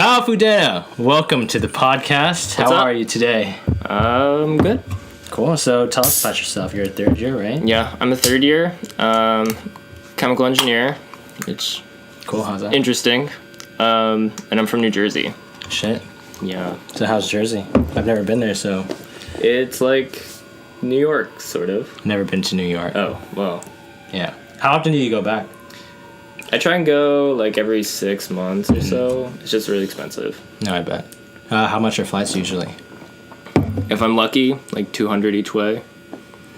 Kyle Fudenna, welcome to the podcast. How are you today? Good. Cool. So tell us about yourself. You're a third year, right? Yeah, I'm a third year chemical engineer. It's cool. How's that? Interesting. And I'm from New Jersey. Shit. Yeah. So how's Jersey? I've never been there, so. It's like New York, sort of. Never been to New York. Oh, well. Yeah. How often do you go back? I try and go like every 6 months or so. It's just really expensive. No, I bet. How much are flights usually? If I'm lucky, like 200 each way.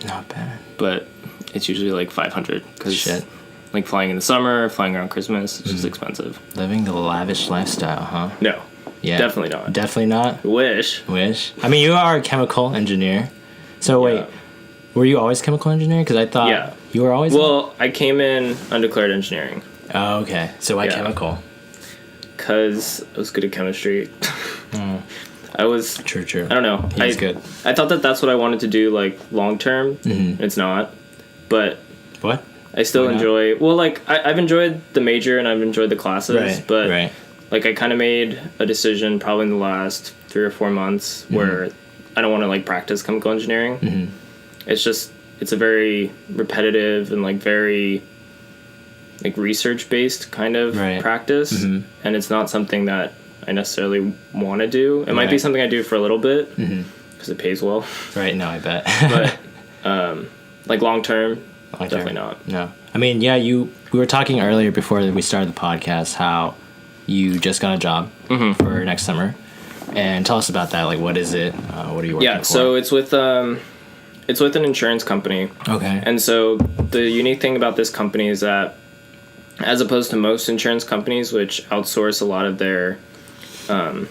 Not bad. But it's usually like 500 because shit. Like flying in the summer, flying around Christmas, it's just expensive. Living the lavish lifestyle, huh? No. Yeah. Definitely not. Definitely not? Wish. I mean, you are a chemical engineer. So wait, were you always chemical engineer? Because I thought you were always... Well, I came in undeclared engineering. Oh, okay. So why chemical? Because I was good at chemistry. I was... True. I don't know. He's good. I thought that that's what I wanted to do, like, long term. Mm-hmm. It's not. But... What? I still enjoy... Well, like, I've enjoyed the major and I've enjoyed the classes. But, like, I kind of made a decision probably in the last 3 or 4 months where I don't want to, like, practice chemical engineering. Mm-hmm. It's just... It's a very repetitive and, like, very... like research-based kind of practice, and it's not something that I necessarily want to do. It might be something I do for a little bit because it pays well. Right, no, I bet. But like long-term, definitely not. No. I mean, yeah, we were talking earlier before we started the podcast how you just got a job for next summer. And tell us about that. Like, what is it? What are you working for? Yeah, so it's with an insurance company. Okay. And so the unique thing about this company is that as opposed to most insurance companies, which outsource a lot of their, I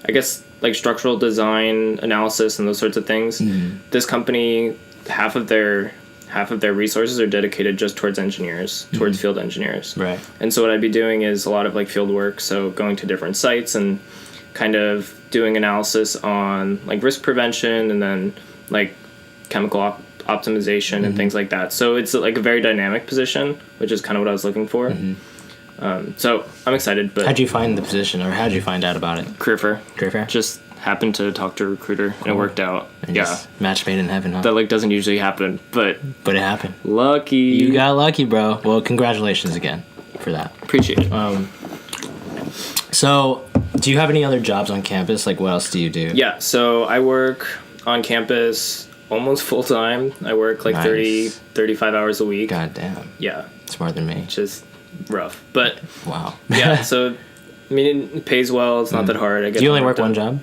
guess, like structural design analysis and those sorts of things, this company, half of their resources are dedicated just towards engineers, towards field engineers. Right. And so what I'd be doing is a lot of like field work, so going to different sites and kind of doing analysis on like risk prevention and then like chemical optimization and things like that. So it's like a very dynamic position, which is kind of what I was looking for. So I'm excited. But how'd you find the position, or how'd you find out about it? Career fair. Just happened to talk to a recruiter, and it worked out. And match made in heaven, huh? That like doesn't usually happen, but it happened. Lucky. You got lucky, bro. Well, congratulations again for that. Appreciate it. So, do you have any other jobs on campus? Like, what else do you do? Yeah. So I work on campus almost full time. I work like 35 hours a week. God damn. Yeah. It's more than me. Which is rough. But wow. Yeah, so I mean it pays well, it's not that hard. I get Do you only work one job?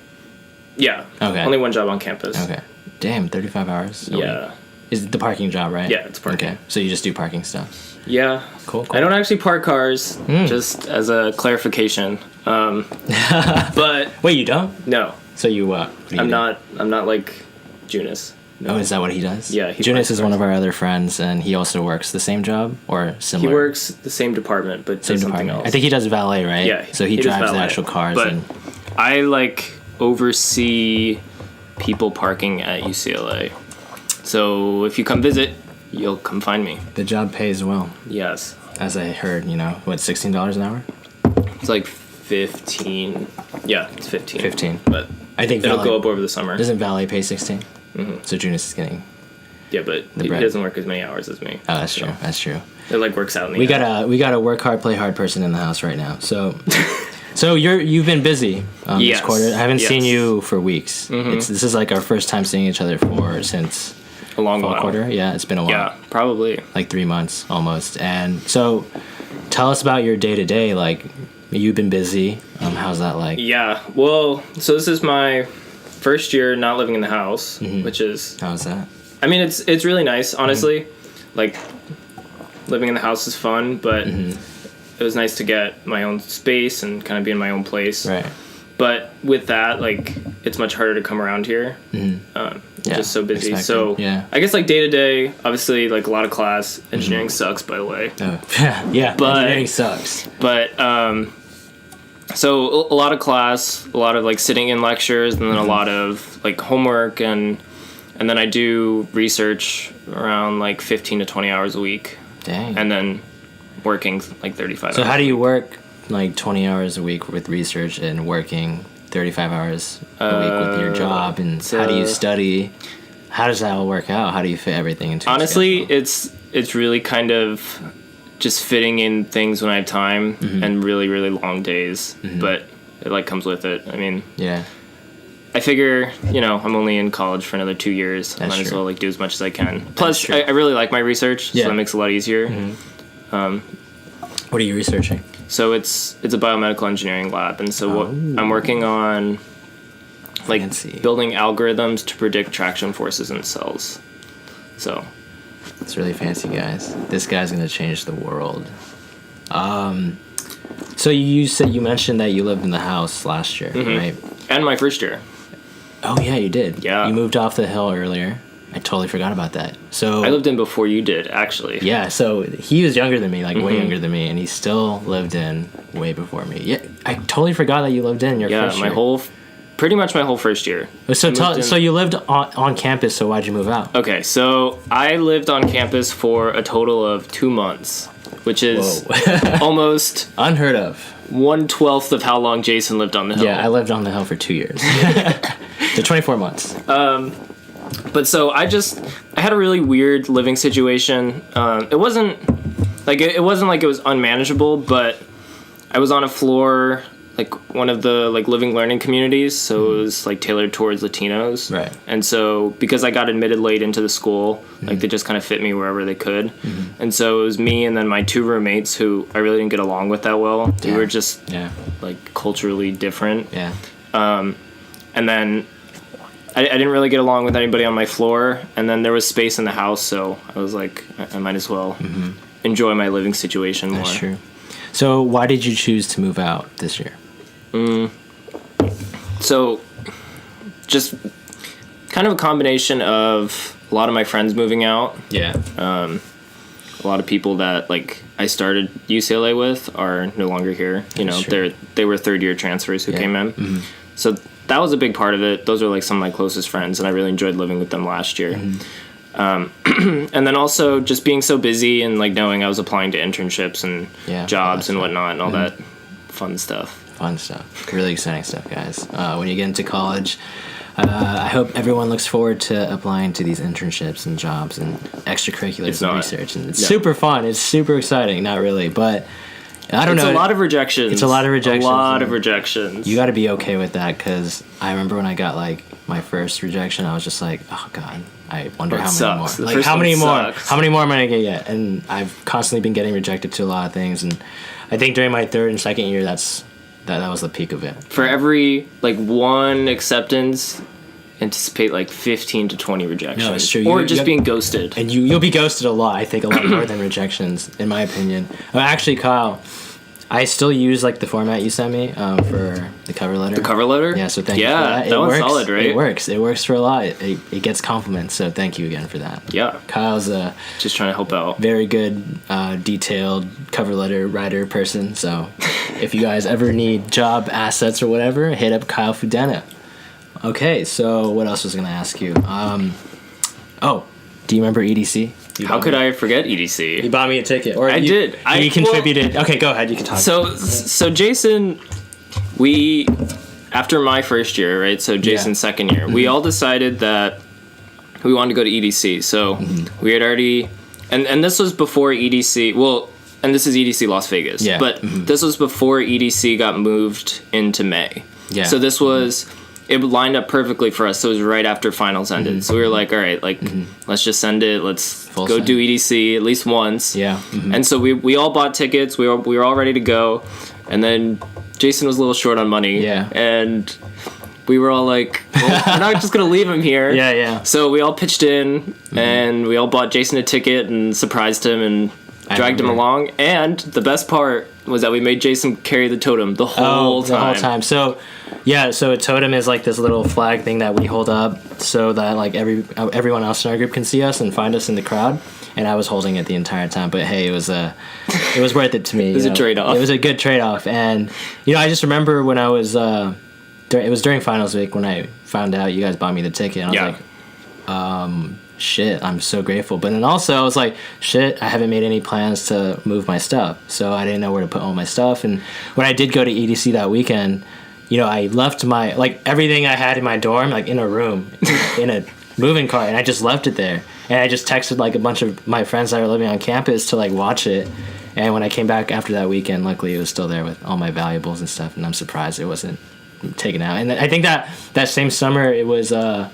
Yeah. Okay. Only one job on campus. Okay. Damn, 35 hours? Yeah. Is it the parking job, right? Yeah, it's parking. Okay. So you just do parking stuff? Yeah. Cool. I don't actually park cars, just as a clarification. But wait, you don't? No. So you what? I'm not like Junis. No. Oh, is that what he does? Yeah. Junis is one of our other friends, and he also works the same job or similar? He works the same department, but does something else. I think he does valet, right? Yeah. So he drives the actual cars. But I like oversee people parking at UCLA. So if you come visit, you'll come find me. The job pays well. Yes. As I heard, what, $16 an hour? It's like 15. Yeah, it's 15. 15. But I think it'll go up over the summer. Doesn't valet pay 16? Mm-hmm. So Junis is getting... Yeah, but he doesn't work as many hours as me. Oh, that's true. That's true. It like works out in the end. We got a work hard, play hard person in the house right now. So... So you've been busy this quarter. I haven't seen you for weeks. Mm-hmm. This is like our first time seeing each other since a long while. Quarter. Yeah, it's been a while. Yeah, probably like 3 months almost. And so, tell us about your day to day. Like, you've been busy. How's that like? Yeah. Well, so this is my first year not living in the house, which is how's that? I mean, it's really nice, honestly. Like, living in the house is fun, but. It was nice to get my own space and kind of be in my own place. Right. But with that, like, it's much harder to come around here. Just so busy. Expected. So I guess like day to day, obviously like a lot of class. Engineering sucks, by the way. Oh. Yeah. But, engineering sucks. But so a lot of class, a lot of like sitting in lectures, and then a lot of like homework, and then I do research around like 15 to 20 hours a week. Dang. And then working like 35 hours. So how do you work like 20 hours a week with research and working 35 hours a week with your job, and how do you study? How does that all work out? How do you fit everything into? Honestly, it's really kind of just fitting in things when I have time and really, really long days, but it like comes with it. I mean, yeah. I figure, I'm only in college for another 2 years. I might as well like do as much as I can. Plus, I really like my research, so that makes it a lot easier. What are you researching? So it's a biomedical engineering lab, and so what I'm working on, like building algorithms to predict traction forces in cells. So it's really fancy, guys. This guy's gonna change the world. So you mentioned that you lived in the house last year, right? And my first year. Oh yeah, you did. Yeah. You moved off the hill earlier. I totally forgot about that. So I lived in before you did, actually. Yeah, so he was younger than me, like way younger than me, and he still lived in way before me. Yeah, I totally forgot that you lived in your first year. Pretty much my whole first year. So you lived on campus, so why'd you move out? Okay, so I lived on campus for a total of 2 months, which is almost unheard of. 1/12 of how long Jason lived on the hill. Yeah, I lived on the hill for 2 years. So 24 months. But so I had a really weird living situation. It wasn't like it was unmanageable, but I was on a floor, like one of the like living learning communities, so it was like tailored towards Latinos. Right. And so because I got admitted late into the school, like they just kind of fit me wherever they could. And so it was me and then my 2 roommates who I really didn't get along with that well. We were just like culturally different. Yeah. And then I didn't really get along with anybody on my floor, and then there was space in the house, so I was like, I might as well enjoy my living situation more. That's true. So why did you choose to move out this year? So just kind of a combination of a lot of my friends moving out. Yeah. A lot of people that like I started UCLA with are no longer here. They were third-year transfers who came in. So that was a big part of it. Those are like some of my closest friends, and I really enjoyed living with them last year. And then also just being so busy and like knowing I was applying to internships and jobs and whatnot and all that fun stuff. Fun stuff. Really exciting stuff, guys. When you get into college, I hope everyone looks forward to applying to these internships and jobs and extracurriculars and research. And it's super fun. It's super exciting. Not really, but I don't know. It's a lot of rejections. It's a lot of rejections. A lot of rejections. You got to be okay with that, because I remember when I got like my first rejection, I was just like, oh god, I wonder how many more. Like how many more? How many more am I gonna get yet? And I've constantly been getting rejected to a lot of things, and I think during my third and second year, that was the peak of it. For every like one acceptance, anticipate like 15 to 20 rejections. No, it's true. Or just being ghosted. And you'll be ghosted a lot. I think a lot more than rejections, in my opinion. Actually, Kyle, I still use like the format you sent me for the cover letter. The cover letter? Yeah, so thank you for that. Yeah, that one's solid, right? It works. It works for a lot. It gets compliments, so thank you again for that. Yeah. Kyle's a just trying to help out. Very good, detailed cover letter writer person. So if you guys ever need job assets or whatever, hit up Kyle Fudenna. Okay, so what else was I going to ask you? Do you remember EDC? How could I forget EDC? You bought me a ticket. Or I did. You contributed. Okay, go ahead. You can talk. So Jason, after my first year, right? So Jason's second year, we all decided that we wanted to go to EDC. So we had already, and this was before EDC. Well, and this is EDC Las Vegas. Yeah. But this was before EDC got moved into May. Yeah. So this was. It lined up perfectly for us, so it was right after finals ended. So we were like, all right, like, let's just send it. Let's go do EDC at least once. Yeah. And so we all bought tickets. We were all ready to go. And then Jason was a little short on money. Yeah. And we were all like, well, we're not just going to leave him here. Yeah. So we all pitched in, and we all bought Jason a ticket and surprised him and dragged him along. And the best part was that we made Jason carry the totem the whole time. So... Yeah, so a totem is like this little flag thing that we hold up so that like everyone else in our group can see us and find us in the crowd. And I was holding it the entire time, but hey, it was worth it to me. It was a trade-off. It was a good trade-off, and I just remember when I was it was during finals week when I found out you guys bought me the ticket. And I was like, shit, I'm so grateful. But then also I was like, shit, I haven't made any plans to move my stuff. So I didn't know where to put all my stuff. And when I did go to EDC that weekend, I left my, like, everything I had in my dorm, like, in a room, in a moving cart, and I just left it there. And I just texted, like, a bunch of my friends that were living on campus to, like, watch it. And when I came back after that weekend, luckily it was still there with all my valuables and stuff, and I'm surprised it wasn't taken out. And I think that same summer it was some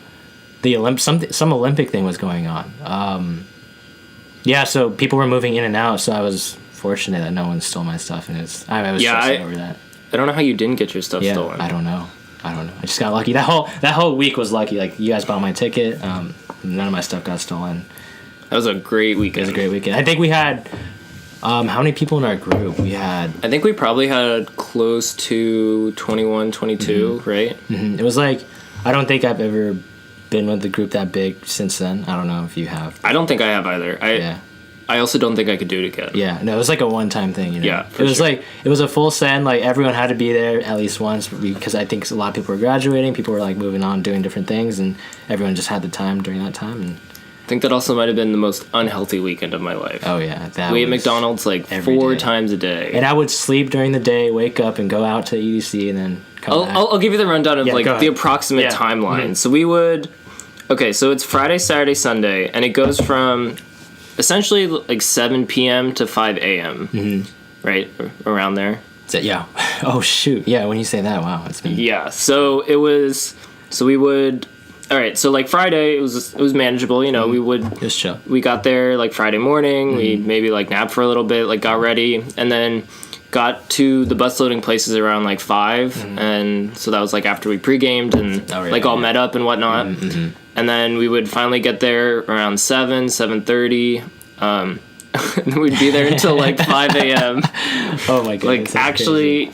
Olympic thing was going on. So people were moving in and out, so I was fortunate that no one stole my stuff, and I was stressing over that. I don't know how you didn't get your stuff stolen. I don't know. I just got lucky. That whole week was lucky. Like, you guys bought my ticket. None of my stuff got stolen. That was a great weekend. It was a great weekend. I think we had how many people in our group? I think we probably had close to 21, 22, right? Mm-hmm. It was like, I don't think I've ever been with the group that big since then. I don't know if you have. I don't think I have either. I also don't think I could do it again. Yeah, no, it was like a one-time thing, Yeah, it was like, it was a full send, like, everyone had to be there at least once, because I think a lot of people were graduating, people were, like, moving on, doing different things, and everyone just had the time during that time. And I think that also might have been the most unhealthy weekend of my life. Oh, yeah. We ate McDonald's, like, 4 times a day. And I would sleep during the day, wake up, and go out to EDC, and then come back. I'll give you the rundown of, the approximate timeline. Mm-hmm. So we would... Okay, so it's Friday, Saturday, Sunday, and it goes from essentially like 7 p.m. to 5 a.m., right? Around there. Yeah. Oh, shoot. Yeah, when you say that, wow. It's been... Yeah, so it was... So we would... All right, so like Friday, it was manageable, we would... It was chill. We got there like Friday morning, we maybe like napped for a little bit, like got ready, and then got to the bus loading places around like 5, and so that was like after we pre-gamed and all met up and whatnot. And then we would finally get there around 7:30. And we'd be there until like 5 a.m. Oh my god! Like actually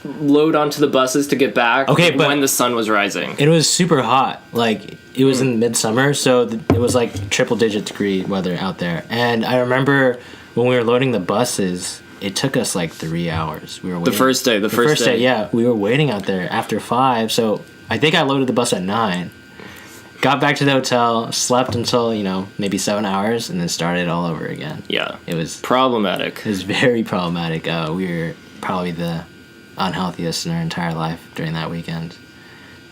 load onto the buses to get back. Okay, but when the sun was rising, it was super hot. Like, it was in midsummer, so it was like triple-digit degree weather out there. And I remember when we were loading the buses, it took us like 3 hours. We were waiting. The first day. Yeah, we were waiting out there after 5. So I think I loaded the bus at 9. Got back to the hotel, slept until, maybe 7 hours, and then started all over again. Yeah. It was problematic. It was very problematic. We were probably the unhealthiest in our entire life during that weekend.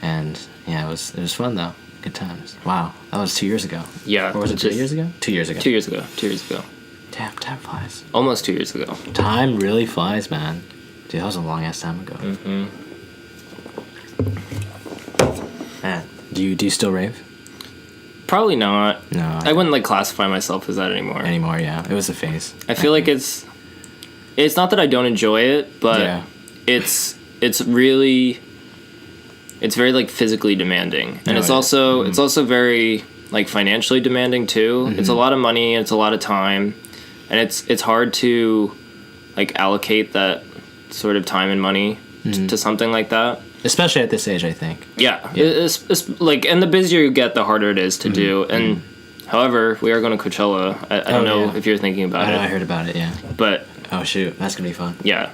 And, yeah, it was fun, though. Good times. Wow. That was 2 years ago. Yeah. Or was it 2 years ago? 2 years ago. 2 years ago. 2 years ago. Damn, time flies. Almost 2 years ago. Time really flies, man. Dude, that was a long-ass time ago. Mm-hmm. Man. Do you still rave? Probably not. No. I wouldn't like classify myself as that anymore. Yeah. It was a phase. I feel like it's not that I don't enjoy it, but it's very like physically demanding. And it's also very like financially demanding too. It's a lot of money, and it's a lot of time. And it's hard to like allocate that sort of time and money to something like that. Especially at this age, I think. Yeah. It's like, and the busier you get, the harder it is to do. And however, we are going to Coachella. I don't know if you're thinking about it. I heard about it, yeah. But oh shoot, that's gonna be fun. Yeah,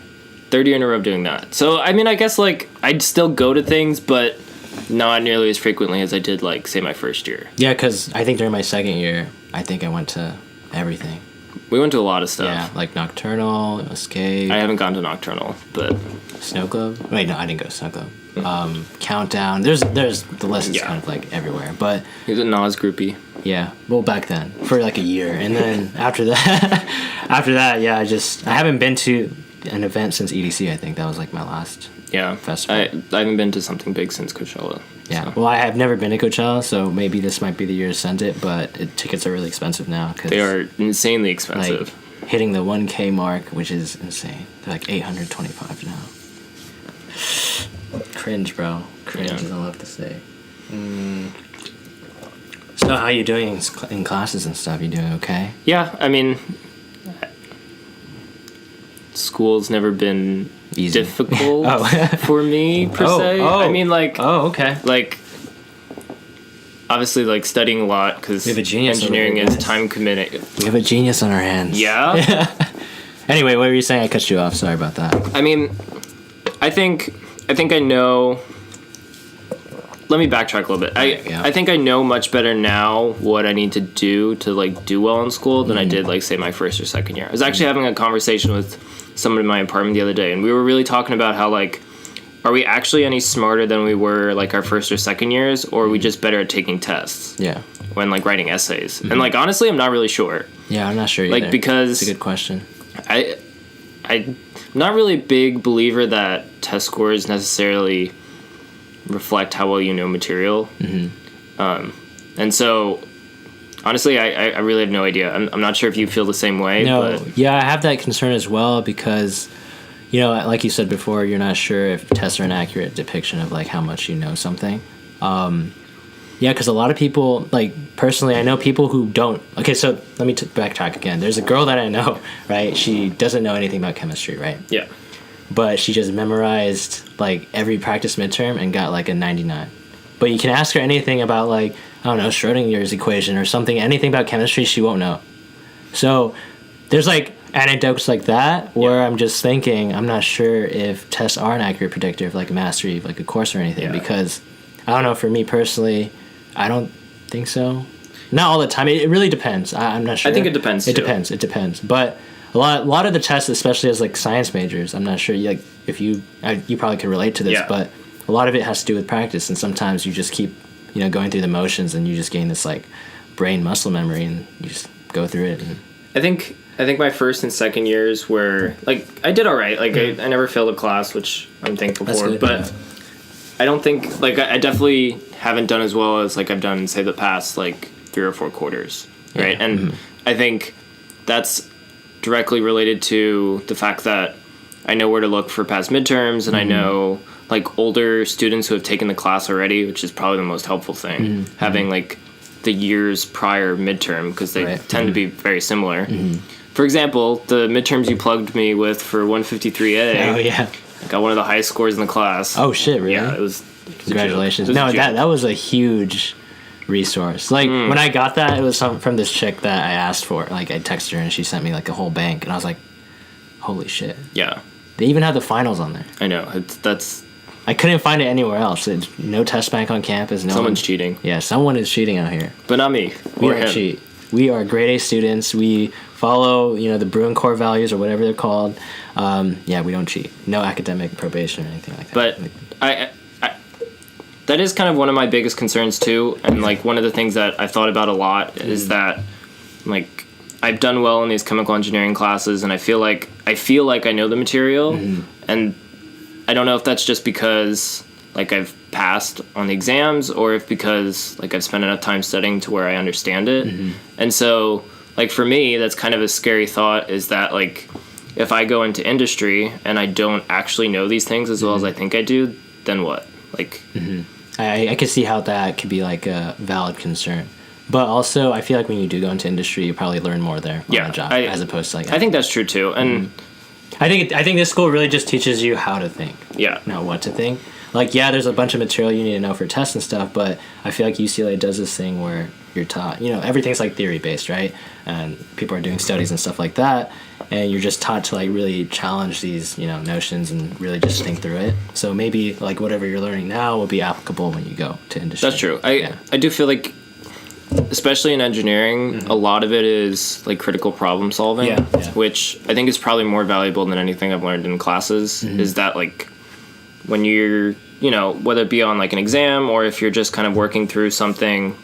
3rd year in a row of doing that. So I mean, I guess like I'd still go to things, but not nearly as frequently as I did like say my first year. Yeah, because I think during my 2nd year, I think I went to everything. We went to a lot of stuff. Yeah, like Nocturnal, Escape. I haven't gone to Nocturnal, but Snow Club. Wait, no, I didn't go to Snow Club. Countdown. There's the list is kind of like everywhere, but he was a Nas groupie. Yeah, well, back then for like a year, and then after that, yeah, I haven't been to an event since EDC. I think that was like my last festival. I haven't been to something big since Coachella. Yeah, well, I have never been to Coachella, so maybe this might be the year to send it, but tickets are really expensive now. Cause they are insanely expensive. Like, hitting the 1K mark, which is insane. They're like $825 now. Cringe, bro. Cringe is all I have to say. So how you doing in classes and stuff? You doing okay? Yeah, I mean, school's never been easy. Difficult for me, per se. I mean, like... Oh, okay. Like, obviously, like, studying a lot, because engineering is time-committing. We have a genius on our hands. Yeah? Anyway, what were you saying? I cut you off. Sorry about that. I mean, I think I know let me backtrack a little bit. I think I know much better now what I need to do to like do well in school than I did like say my first or second year. I was actually having a conversation with someone in my apartment the other day, and we were really talking about how like, are we actually any smarter than we were like our first or second years, or are we just better at taking tests? Yeah. When like writing essays. And like honestly, I'm not really sure. Yeah, I'm not sure either. Like because it's a good question. I'm not really a big believer that test scores necessarily reflect how well you know material. And so honestly, I really have no idea. I'm not sure if you feel the same way. No, but yeah, I have that concern as well because, you know, like you said before, you're not sure if tests are an accurate depiction of like how much you know something. Yeah, because a lot of people, like personally, I know people who don't. Okay, so let me backtrack again. There's a girl that I know, right? She doesn't know anything about chemistry, right? Yeah. But she just memorized like every practice midterm and got like a 99. But you can ask her anything about like, I don't know, Schrodinger's equation or something, anything about chemistry, she won't know. So there's like anecdotes like that where I'm just thinking, I'm not sure if tests are an accurate predictor of like mastery of like a course or anything because I don't know, for me personally, I don't think so. Not all the time. It really depends. I'm not sure. I think it depends. It depends. But a lot of the tests, especially as like science majors, I'm not sure. Like if you probably could relate to this, but a lot of it has to do with practice, and sometimes you just keep going through the motions, and you just gain this like brain muscle memory, and you just go through it. And I think my first and second years were like I did all right. Like I never failed a class, which I'm thankful for. Good, but I don't think like I definitely haven't done as well as like I've done say the past like 3 or 4 quarters, right? And I think that's directly related to the fact that I know where to look for past midterms, and I know like older students who have taken the class already, which is probably the most helpful thing, having like the years prior midterm, because they tend to be very similar. For example, the midterms you plugged me with for 153A. Oh yeah. I got one of the highest scores in the class. Oh shit, really? Yeah, it was. Congratulations. No, that was a huge resource. Like when I got that, it was from this chick that I asked for. Like I texted her and she sent me like a whole bank, and I was like, holy shit. Yeah. They even have the finals on there. I know. That's. I couldn't find it anywhere else. No test bank on campus. Someone's cheating. Yeah, someone is cheating out here. But not me. We don't cheat. We are grade A students. We follow, the Bruin core values or whatever they're called. Yeah, we don't cheat. No academic probation or anything like that. But I that is kind of one of my biggest concerns too, and like one of the things that I've thought about a lot is that like I've done well in these chemical engineering classes, and I feel like I know the material, and I don't know if that's just because like I've passed on the exams, or if because like I've spent enough time studying to where I understand it. And so like for me, that's kind of a scary thought, is that like if I go into industry and I don't actually know these things as well as I think I do, then what? Like I can see how that could be like a valid concern. But also, I feel like when you do go into industry, you probably learn more there on the job, as opposed to like. I think that's true too, and I think this school really just teaches you how to think. Yeah. Not what to think. Like, yeah, there's a bunch of material you need to know for tests and stuff, but I feel like UCLA does this thing where you're taught, everything's like theory based, right? And people are doing studies and stuff like that, and you're just taught to like really challenge these, notions and really just think through it. So maybe like whatever you're learning now will be applicable when you go to industry. That's true. I do feel like, especially in engineering, a lot of it is like critical problem solving, which I think is probably more valuable than anything I've learned in classes. Is that like when you're, whether it be on like an exam, or if you're just kind of working through something,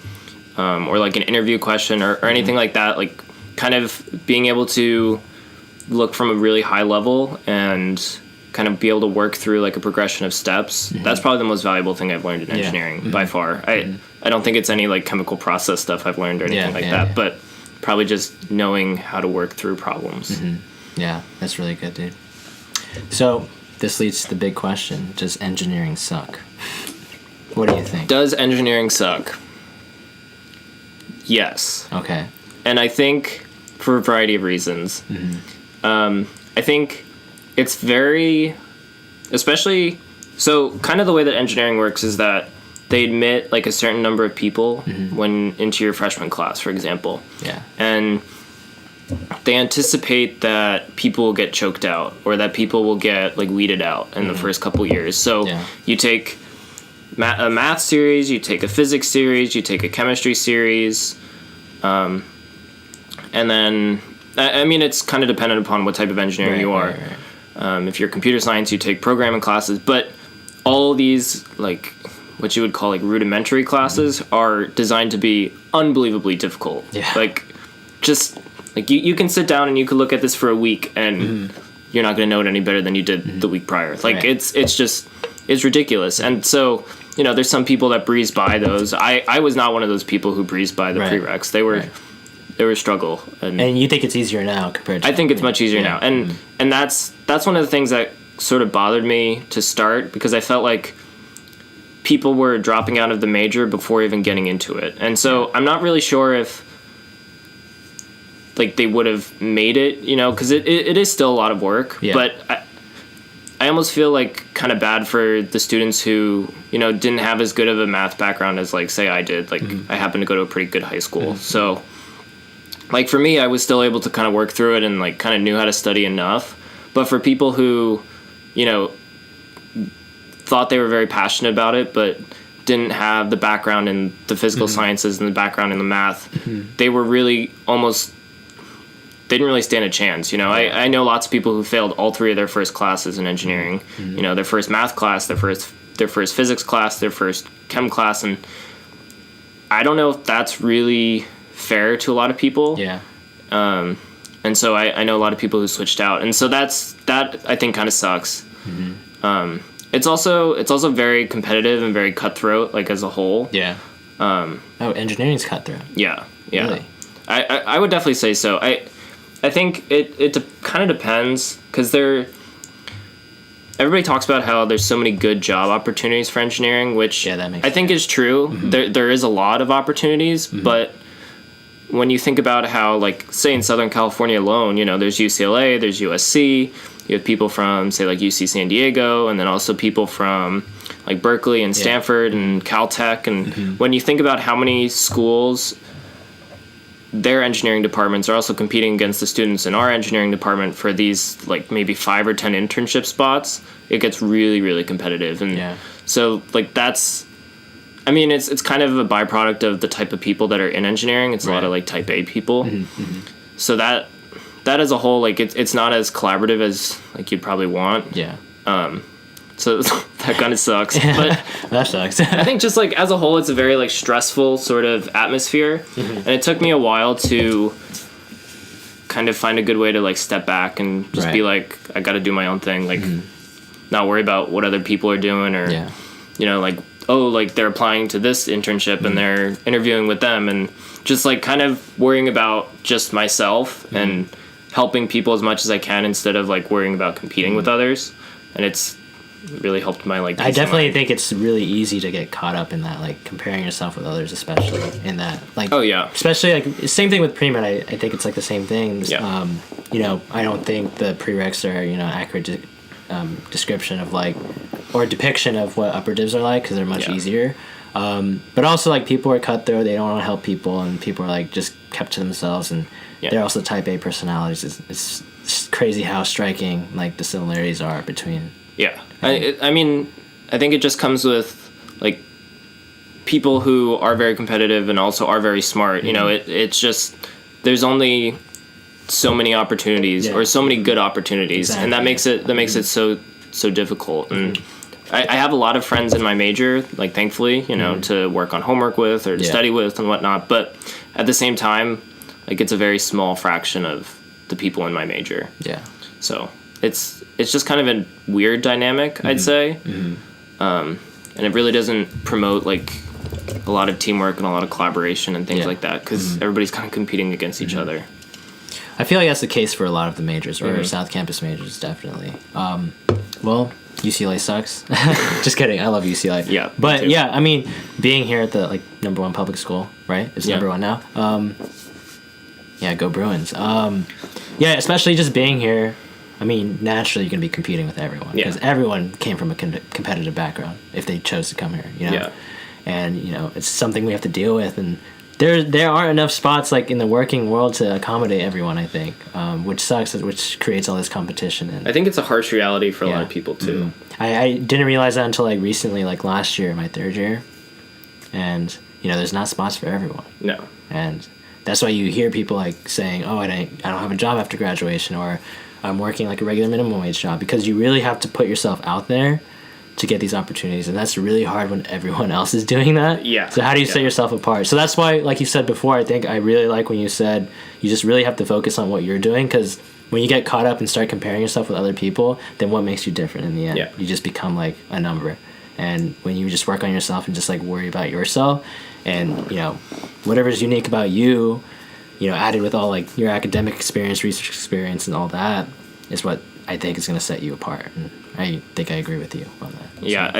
or like an interview question or anything like that, like kind of being able to look from a really high level and kind of be able to work through like a progression of steps. That's probably the most valuable thing I've learned in engineering by far. I don't think it's any like chemical process stuff I've learned or anything that, but probably just knowing how to work through problems. Yeah, that's really good, dude. So this leads to the big question: does engineering suck? What do you think? Does engineering suck? Yes. Okay. And I think for a variety of reasons. I think it's very, especially, so kind of the way that engineering works is that they admit like a certain number of people when into your freshman class, for example. Yeah. And they anticipate that people will get choked out, or that people will get like weeded out in the first couple years. So you take a math series, you take a physics series, you take a chemistry series, and then I mean it's kind of dependent upon what type of engineering you are. Right. If you're computer science, you take programming classes, but all these like what you would call like rudimentary classes are designed to be unbelievably difficult. Yeah. Like just like you can sit down and you can look at this for a week and you're not going to know it any better than you did the week prior. Like it's ridiculous. And so, you know, there's some people that breeze by those. I was not one of those people who breezed by the prereqs. They were a struggle. And you think it's easier now compared to... I think it's much easier now. And that's one of the things that sort of bothered me to start, because I felt like people were dropping out of the major before even getting into it. And so I'm not really sure if like they would have made it, you know, because it is still a lot of work. Yeah. But I almost feel like kind of bad for the students who, you know, didn't have as good of a math background as like, say I did. Like I happened to go to a pretty good high school. So like for me, I was still able to kind of work through it and like kind of knew how to study enough. But for people who, you know, thought they were very passionate about it, but didn't have the background in the physical sciences and the background in the math, they were really they didn't really stand a chance. You know, I know lots of people who failed all three of their first classes in engineering. You know, their first math class, their first physics class, their first chem class, and I don't know if that's really fair to a lot of people. Yeah. And so I know a lot of people who switched out, and so that I think kind of sucks. It's also very competitive and very cutthroat, like as a whole. Yeah. Engineering's cutthroat. Yeah. Yeah. Really? I would definitely say so. I think it kind of depends, because everybody talks about how there's so many good job opportunities for engineering, which I think is true. There is a lot of opportunities, but when you think about how, like, say in Southern California alone, you know, there's UCLA, there's USC, you have people from, say, like UC San Diego, and then also people from like Berkeley and Stanford and Caltech. And when you think about how many schools, their engineering departments are also competing against the students in our engineering department for these like maybe 5 or 10 internship spots, it gets really, really competitive. And so like that's, I mean, it's kind of a byproduct of the type of people that are in engineering. It's a lot of like type A people. So that as a whole, like it's not as collaborative as like you'd probably want. Yeah. So that kind of sucks. But that sucks. I think just like as a whole, it's a very like stressful sort of atmosphere, and it took me a while to kind of find a good way to like step back and just be like, I got to do my own thing, like not worry about what other people are doing, or you know, like, oh, like they're applying to this internship and they're interviewing with them, and just like kind of worrying about just myself and helping people as much as I can instead of like worrying about competing with others. And it's really helped my like. I definitely think it's really easy to get caught up in that, like comparing yourself with others, especially in that, like. Oh yeah. Especially like same thing with pre-med. I think it's like the same thing. Yeah. You know, I don't think the prereqs are, you know, accurate description of like, or depiction of what upper divs are like, because they're much easier. But also like people are cutthroat. They don't want to help people, and people are like just kept to themselves, and they're also type A personalities. It's crazy how striking like the similarities are between. Yeah. I mean, I think it just comes with like people who are very competitive and also are very smart. You know, it's just there's only so many opportunities or so many good opportunities, and that makes it so difficult. And I have a lot of friends in my major, like thankfully, you know, to work on homework with or to study with and whatnot. But at the same time, like it's a very small fraction of the people in my major. Yeah. So it's just kind of a weird dynamic, I'd say. And it really doesn't promote like a lot of teamwork and a lot of collaboration and things like that, because everybody's kind of competing against each other. I feel like that's the case for a lot of the majors, or South Campus majors, definitely. Well, UCLA sucks. Just kidding. I love UCLA. Yeah. But yeah, I mean, being here at the like #1 public school, right? It's #1 now. Yeah, go Bruins. Yeah, especially just being here. I mean, naturally, you're going to be competing with everyone, because everyone came from a competitive background if they chose to come here, you know? Yeah. And, you know, it's something we have to deal with, and there aren't enough spots like in the working world to accommodate everyone, I think, which sucks, which creates all this competition. And I think it's a harsh reality for a lot of people too. I didn't realize that until like recently, like last year, my third year, and there's not spots for everyone. No. And that's why you hear people like saying, "Oh, I don't have a job after graduation," or "I'm working like a regular minimum wage job," because you really have to put yourself out there to get these opportunities, and that's really hard when everyone else is doing that. Yeah. So how do you set yourself apart? So that's why, like you said before, I think I really like when you said you just really have to focus on what you're doing, because when you get caught up and start comparing yourself with other people, then what makes you different in the end? Yeah. You just become like a number. And when you just work on yourself and just like worry about yourself, and whatever's unique about you, added with all like your academic experience, research experience, and all that, is what I think is going to set you apart. And I think I agree with you on that. Yeah,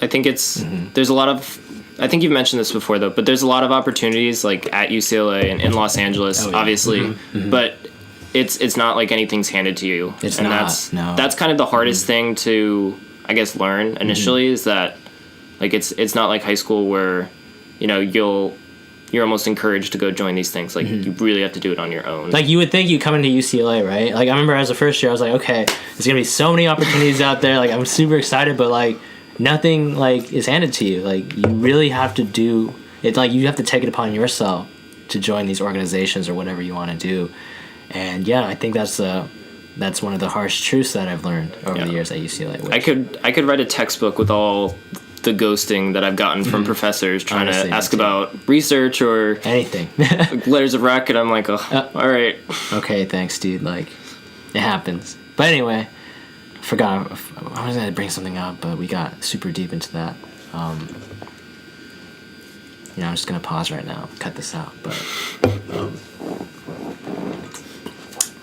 I think it's there's a lot of, I think you've mentioned this before though, but there's a lot of opportunities like at UCLA and in Los Angeles, obviously, but it's not like anything's handed to you. It's and not. That's kind of the hardest thing to, I guess, learn initially, is that like it's not like high school where you're almost encouraged to go join these things. Like you really have to do it on your own. Like you would think you come into UCLA, right? Like I remember as a first year, I was like, okay, there's gonna be so many opportunities out there. Like I'm super excited, but like nothing like is handed to you. Like you really have to do it. Like you have to take it upon yourself to join these organizations or whatever you want to do. And yeah, I think that's one of the harsh truths that I've learned over the years at UCLA. I could write a textbook with all the ghosting that I've gotten from professors trying to ask about research or anything, like letters of rec, and I'm like, all right, okay, thanks, dude. Like, it happens. But anyway, I forgot. I was gonna bring something up, but we got super deep into that. I'm just gonna pause right now, cut this out. But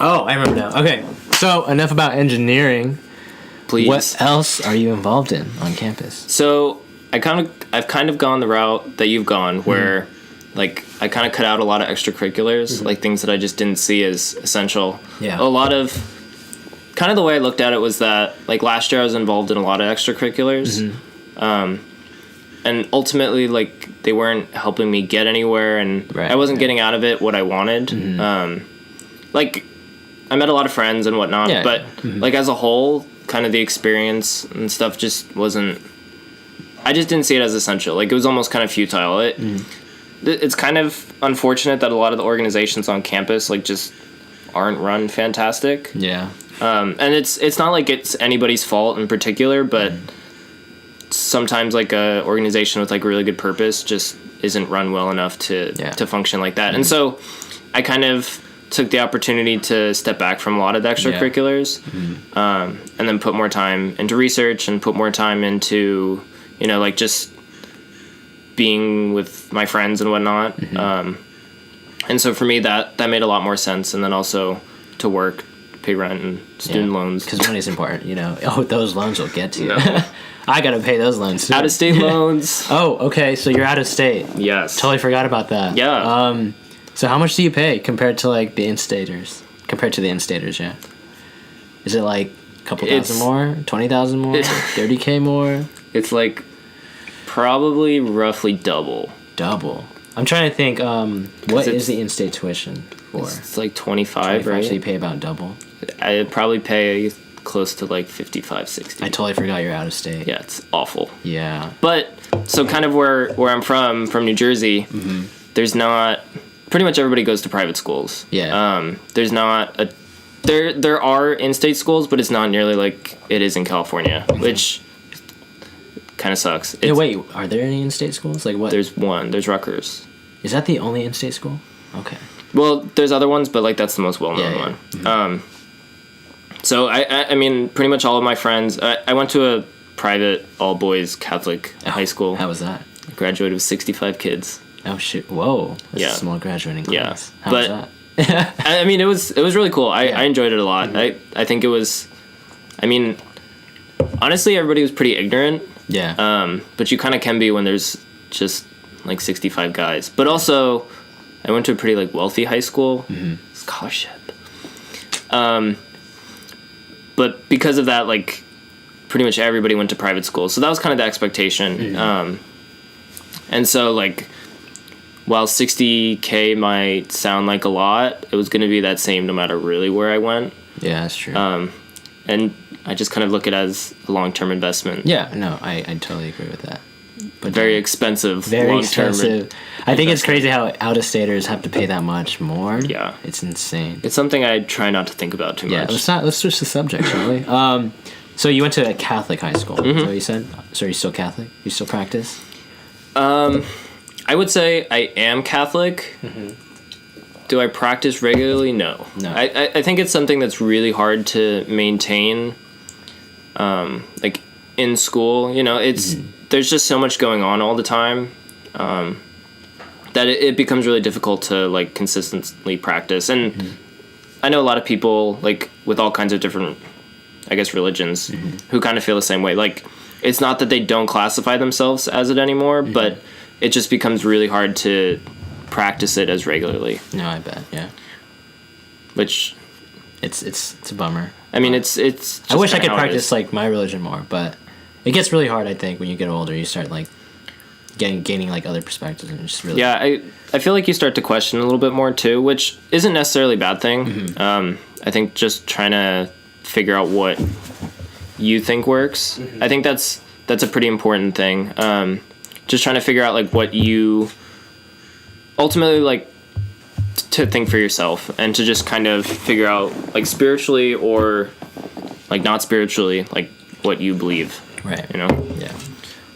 oh, I remember now. Okay, so enough about engineering. Please. What else are you involved in on campus? So I've kind of gone the route that you've gone, where like I kind of cut out a lot of extracurriculars, like things that I just didn't see as essential. Yeah. A lot of kind of the way I looked at it was that like last year I was involved in a lot of extracurriculars, and ultimately like they weren't helping me get anywhere, and I wasn't getting out of it what I wanted. Like I met a lot of friends and whatnot, but like as a whole, kind of the experience and stuff just wasn't, I just didn't see it as essential. Like it was almost kind of futile. It's kind of unfortunate that a lot of the organizations on campus like just aren't run fantastic. Yeah. And it's not like it's anybody's fault in particular, but sometimes like a organization with like a really good purpose just isn't run well enough to function like that. And so I kind of took the opportunity to step back from a lot of the extracurriculars, and then put more time into research and put more time into, like just being with my friends and whatnot. And so for me, that made a lot more sense. And then also to work, pay rent and student loans. Because money's important, Oh, those loans will get to you. No. I got to pay those loans too. Out-of-state loans. Oh, okay. So you're out of state. Yes. Totally forgot about that. Yeah. So how much do you pay compared to like the in-staters? Compared to the in-staters, yeah. Is it like a couple thousand more? 20,000 more? 30K more? It's like probably roughly double. Double. I'm trying to think. What is the in-state tuition for? It's like 25, right? So you pay about double. I'd probably pay close to like 55, 60. I totally forgot you're out of state. Yeah, it's awful. Yeah. But so kind of where I'm from New Jersey, there's not. Pretty much everybody goes to private schools. Yeah. There's not a. There are in-state schools, but it's not nearly like it is in California, which kind of sucks. Yeah, wait, are there any in-state schools? Like what? There's one. There's Rutgers. Is that the only in-state school? Okay. Well, there's other ones, but like that's the most well-known one. So I mean, pretty much all of my friends. I went to a private all-boys Catholic high school. How was that? I graduated with 65 kids. Oh shit! Whoa, that's a small graduating class. Yeah, how was that? I mean, it was really cool. I enjoyed it a lot. I think it was. I mean, honestly, everybody was pretty ignorant. Yeah. But you kind of can be when there's just like 65 guys. But also, I went to a pretty like wealthy high school, scholarship. But because of that, like, pretty much everybody went to private school. So that was kind of the expectation. And so like. while 60K might sound like a lot, it was going to be that same no matter really where I went. Yeah, that's true. And I just kind of look at it as a long-term investment. Yeah, no, I totally agree with that. But very expensive. Very expensive. I think it's crazy how out-of-staters have to pay that much more. Yeah. It's insane. It's something I try not to think about too much. Yeah, let's switch the subject, shall we? So you went to a Catholic high school, is that what you said? So are you still Catholic? You still practice? I would say I am Catholic. Mm-hmm. Do I practice regularly? No. I think it's something that's really hard to maintain, like, in school. You know, it's there's just so much going on all the time that it becomes really difficult to, like, consistently practice. And I know a lot of people, like, with all kinds of different, I guess, religions who kind of feel the same way. Like, it's not that they don't classify themselves as it anymore, but it just becomes really hard to practice it as regularly. No, I bet, yeah. Which... It's a bummer. I mean, it's just I wish I could practice, like, my religion more, but it gets really hard, I think, when you get older. You start, like, gaining like, other perspectives, and just really... Yeah, I feel like you start to question a little bit more, too, which isn't necessarily a bad thing. I think just trying to figure out what you think works. I think that's a pretty important thing. Just trying to figure out, like, what you ultimately, like, to think for yourself, and to just kind of figure out, like, spiritually or, like, not spiritually, like, what you believe. Right. You know? Yeah.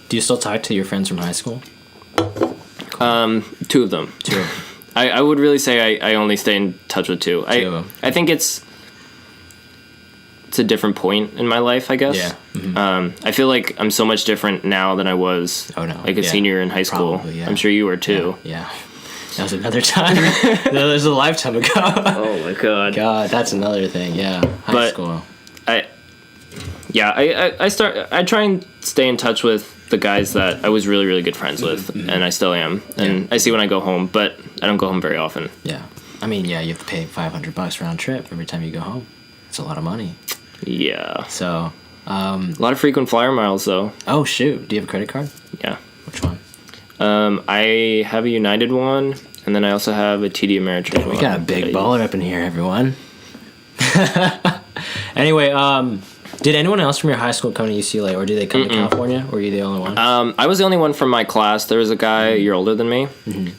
Do you still talk to your friends from high school? Two of them. I would really say I only stay in touch with two. Two of them. I think it's a different point in my life, I guess. Yeah. I feel like I'm so much different now than I was like a senior in high school. Probably, yeah. I'm sure you were too. Yeah. That was another time. That was a lifetime ago. Oh my god. God, that's another thing. Yeah. High school. I try and stay in touch with the guys that I was really, really good friends with, and I still am. And I see when I go home, but I don't go home very often. Yeah. I mean, yeah, you have to pay $500 round trip every time you go home. It's a lot of money. Yeah. So, a lot of frequent flyer miles, though. Oh, shoot. Do you have a credit card? Yeah. Which one? I have a United one, and then I also have a TD Ameritrade one. We got a big baller up in here, everyone. Anyway, did anyone else from your high school come to UCLA, or did they come to California, or were you the only one? I was the only one from my class. There was a guy a year older than me,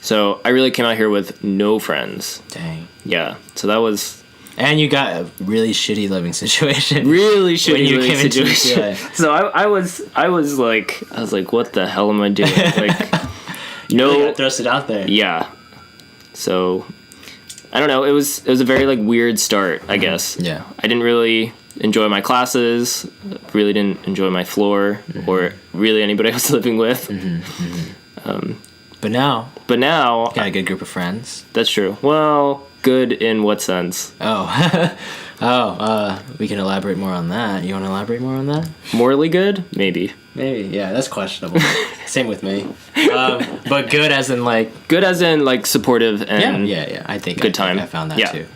so I really came out here with no friends. Dang. Yeah, so that was... And you got a really shitty living situation. Really shitty when you living came situation. Into UCLA. So I was like, what the hell am I doing? Like, you really got thrusted out there. Yeah. So, I don't know. It was a very, like, weird start, I guess. Yeah. I didn't really enjoy my classes. Really didn't enjoy my floor or really anybody I was living with. But now got a good group of friends. That's true. Well, good in what sense? We can elaborate more on that. You want to elaborate more on that? Morally good? Maybe, yeah, that's questionable. Same with me. But good as in, like... Good as in, like, supportive and... Yeah. I think good time. I found that, too.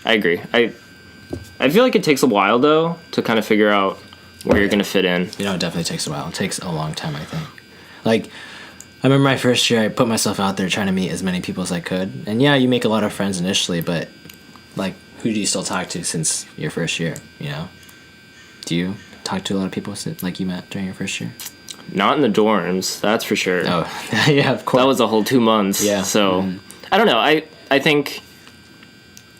I agree. I feel like it takes a while, though, to kind of figure out where you're going to fit in. You know, it definitely takes a while. It takes a long time, I think. Like... I remember my first year, I put myself out there trying to meet as many people as I could. And yeah, you make a lot of friends initially, but, like, who do you still talk to since your first year, you know? Do you talk to a lot of people like you met during your first year? Not in the dorms, that's for sure. Oh, yeah, of course. That was a whole 2 months. Yeah. So, I don't know. I think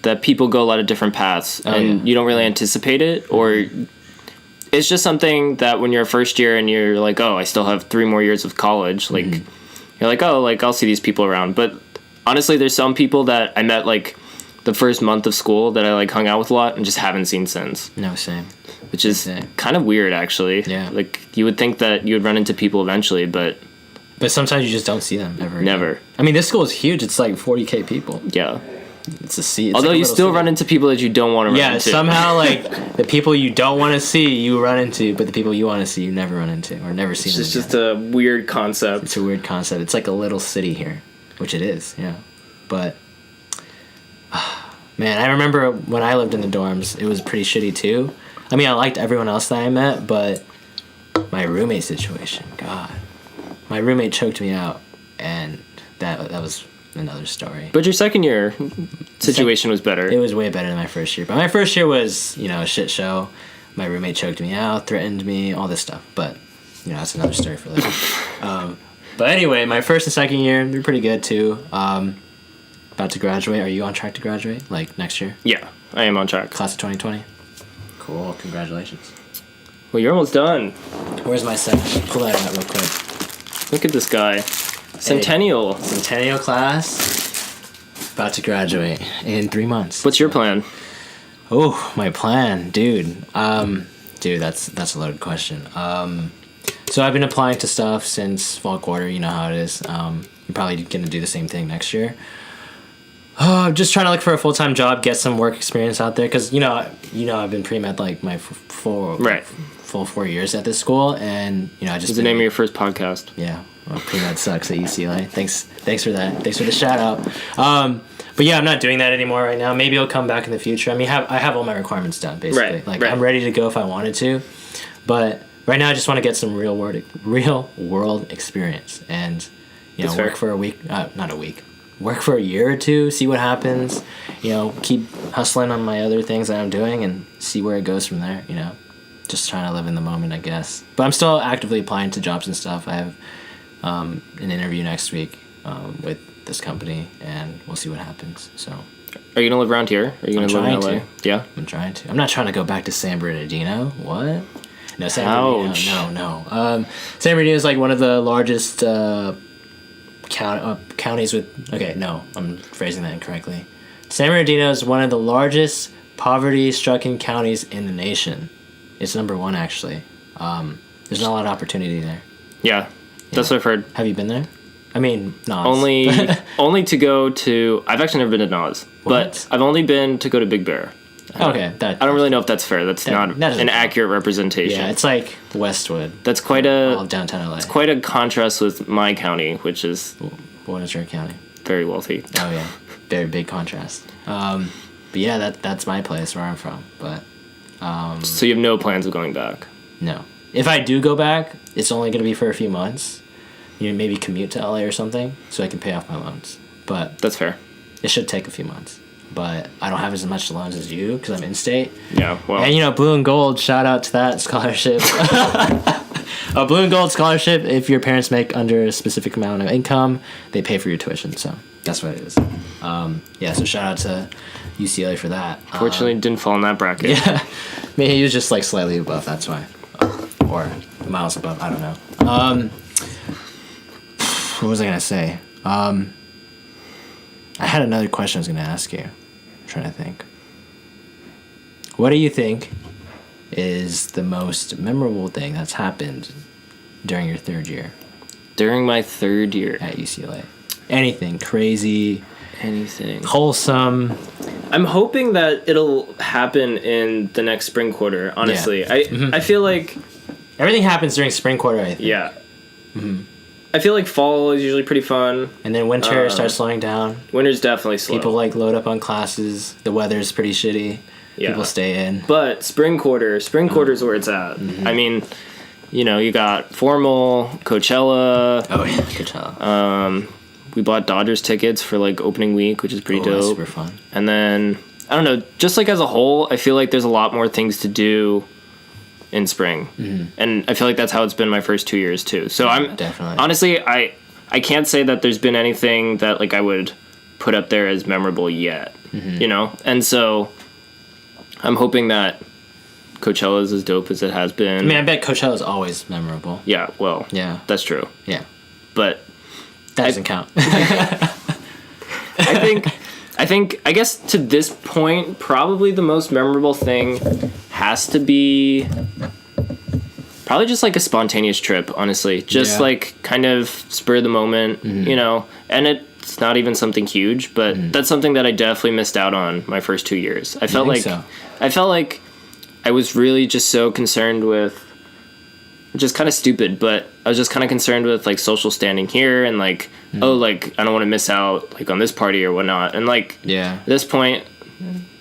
that people go a lot of different paths, and you don't really anticipate it, or... It's just something that when you're a first year and you're like, oh, I still have 3 more years of college, like, you're like, oh, like, I'll see these people around. But honestly, there's some people that I met, like, the first month of school that I, like, hung out with a lot and just haven't seen since. No, same. Which is kind of weird, actually. Yeah. Like, you would think that you would run into people eventually, but... But sometimes you just don't see them ever. Never. Again. I mean, this school is huge. It's like 40K people. Yeah. It's a sea. Although you still run into people that you don't want to run into. Yeah, somehow, like, the people you don't want to see, you run into, but the people you want to see, you never run into, or never see them again. It's just a weird concept. It's a weird concept. It's like a little city here, which it is, yeah. But, man, I remember when I lived in the dorms, it was pretty shitty, too. I mean, I liked everyone else that I met, but my roommate situation, God. My roommate choked me out, and that was another story. But your second year situation was better. It was way better than my first year. But my first year was, a shit show. My roommate choked me out, threatened me, all this stuff. But, that's another story for later. But anyway, my first and second year, they're pretty good too. About to graduate. Are you on track to graduate? Like next year? Yeah, I am on track. Class of 2020? Cool. Congratulations. Well, you're almost done. Where's my second? Pull that out real quick. Look at this guy. Centennial. Centennial class. About to graduate in 3 months. What's your plan? Oh, my plan, dude. Dude, that's a loaded question. So I've been applying to stuff since fall quarter. You know how it is. You're probably gonna do the same thing next year. I'm just trying to look for a full-time job, get some work experience out there, because I've been pre-med like my full 4 years at this school, and I just. What's the name of your first podcast? Yeah, well, pre-med sucks at UCLA. Thanks for that. Thanks for the shout out. But yeah, I'm not doing that anymore right now. Maybe it'll come back in the future. I mean, I have all my requirements done basically. Right. I'm ready to go if I wanted to, but right now I just want to get some real world experience and work for a week, not a week. Work for a year or two, see what happens, keep hustling on my other things that I'm doing and see where it goes from there, just trying to live in the moment, I guess. But I'm still actively applying to jobs and stuff. I have an interview next week with this company, and we'll see what happens. So, are you gonna live around here? Are you gonna live in LA? Yeah, I'm trying to. I'm not trying to go back to San Bernardino. What? No, San Bernardino. No. San Bernardino is like one of the largest counties with. Okay, no, I'm phrasing that incorrectly. San Bernardino is one of the largest poverty-stricken counties in the nation. It's number 1 actually. There's not a lot of opportunity there. Yeah, that's what I've heard. Have you been there? I mean, Nas. Only to go to. I've actually never been to Nas, but I've only been to go to Big Bear. Okay, I don't really know if that's fair. That's not an accurate representation. Yeah, it's like Westwood. That's quite all of downtown LA. It's quite a contrast with my county, which is. What is your county? Very wealthy. Oh yeah, very big contrast. But yeah, that's my place where I'm from. But. So you have no plans of going back? No. If I do go back, it's only going to be for a few months. Maybe commute to LA or something so I can pay off my loans. But that's fair. It should take a few months. But I don't have as much loans as you because I'm in-state. Yeah, well. And, Blue and Gold, shout out to that scholarship. A Blue and Gold scholarship, if your parents make under a specific amount of income, they pay for your tuition. So that's what it is. So shout out to UCLA for that. Fortunately, didn't fall in that bracket. Yeah. Maybe he was just, slightly above, that's why. Or miles above, I don't know. What was I going to say? I had another question I was going to ask you. I'm trying to think. What do you think is the most memorable thing that's happened during your third year? During my third year? At UCLA. Anything crazy. Anything. Wholesome. I'm hoping that it'll happen in the next spring quarter, honestly. Yeah. I feel like... Everything happens during spring quarter, I think. Yeah. Mm-hmm. I feel like fall is usually pretty fun. And then winter starts slowing down. Winter's definitely slow. People load up on classes. The weather's pretty shitty. Yeah. People stay in. But spring quarter is where it's at. Mm-hmm. I mean, you got formal, Coachella. Oh yeah, Coachella. We bought Dodgers tickets for opening week, which is pretty dope. That's super fun. And then I don't know, just as a whole, I feel like there's a lot more things to do in spring. Mm-hmm. And I feel like that's how it's been my first 2 years too. So I'm definitely honestly I can't say that there's been anything that I would put up there as memorable yet. Mm-hmm. And so I'm hoping that Coachella is as dope as it has been. I mean, I bet Coachella is always memorable. Yeah, well, yeah, that's true. Yeah, but that doesn't count. I guess to this point, probably the most memorable thing has to be probably just a spontaneous trip, honestly. Just kind of spur of the moment, mm-hmm. And it's not even something huge, but mm-hmm. that's something that I definitely missed out on my first 2 years. I felt like I was really just so concerned with, which is kind of stupid, but I was just kind of concerned with social standing here and mm-hmm. I don't want to miss out on this party or whatnot. And at this point,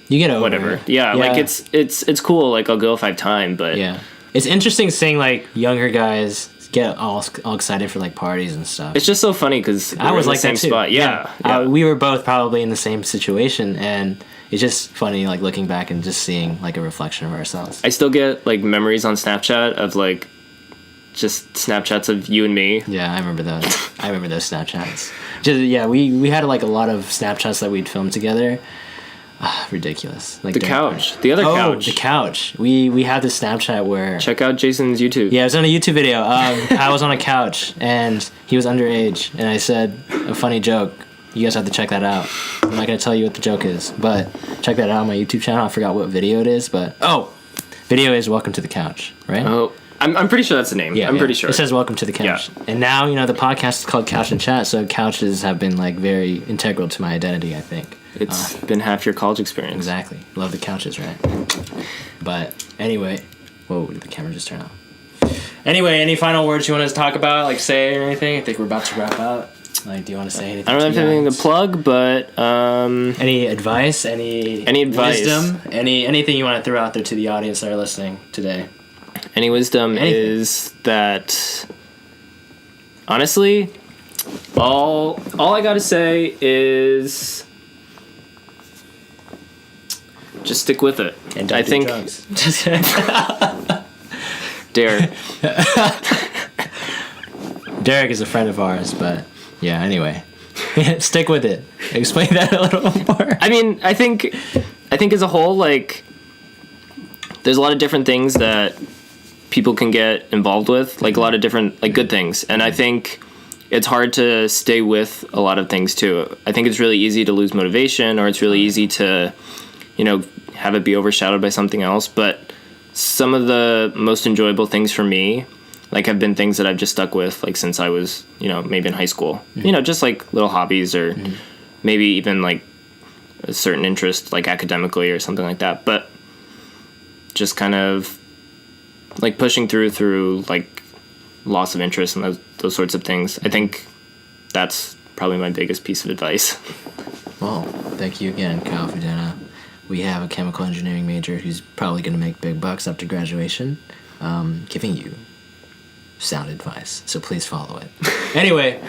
you get over whatever. It. Yeah, it's cool. I'll go if I have time, but yeah, it's interesting seeing younger guys get all excited for like parties and stuff. It's just so funny because I was like the same that too. Spot. Yeah. We were both probably in the same situation, and it's just funny like looking back and just seeing like a reflection of ourselves. I still get like memories on Snapchat of like just Snapchats of you and me. Yeah, I remember those. I remember those Snapchats. We had like a lot of Snapchats that we'd filmed together. Ridiculous. Like the couch. The other couch. The couch. We had this Snapchat where... Check out Jason's YouTube. Yeah, it was on a YouTube video. I was on a couch, and he was underage, and I said a funny joke. You guys have to check that out. I'm not going to tell you what the joke is, but check that out on my YouTube channel. I forgot what video it is, but... Video is Welcome to the Couch, right? Oh, I'm pretty sure that's the name. Yeah, I'm pretty sure. It says Welcome to the Couch. Yeah. And now, the podcast is called Couch and Chat, so couches have been, like, very integral to my identity, I think. It's been half your college experience. Exactly. Love the couches, right? But anyway... Whoa, did the camera just turn off? Anyway, any final words you want to talk about, like say or anything? I think we're about to wrap up. Like, do you want to say anything? I don't have anything to plug, but... Any advice? Any advice? Wisdom? Anything you want to throw out there to the audience that are listening today? Any wisdom is that... Honestly, all I gotta say is... Just stick with it. And don't do drugs. Derek is a friend of ours, but yeah, anyway. Stick with it. Explain that a little more. I mean, I think as a whole, like, there's a lot of different things that people can get involved with, like a lot of different, like, good things. And I think it's hard to stay with a lot of things too. I think it's really easy to lose motivation, or it's really easy to, have it be overshadowed by something else. But some of the most enjoyable things for me, like, have been things that I've just stuck with, like, since I was, maybe in high school. Mm-hmm. Just like little hobbies, or maybe even like a certain interest, like academically or something like that. But just kind of like pushing through like loss of interest and those sorts of things. I think that's probably my biggest piece of advice. Well, thank you again, Kyle Fudenna. We have a chemical engineering major who's probably going to make big bucks after graduation, giving you sound advice. So please follow it. Anyway,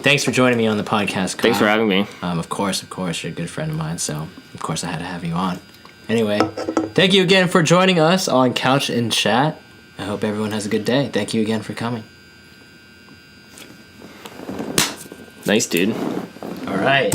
thanks for joining me on the podcast, Kyle. Thanks for having me. Of course, you're a good friend of mine, so of course I had to have you on. Anyway, thank you again for joining us on Couch and Chat. I hope everyone has a good day. Thank you again for coming. Nice, dude. All right.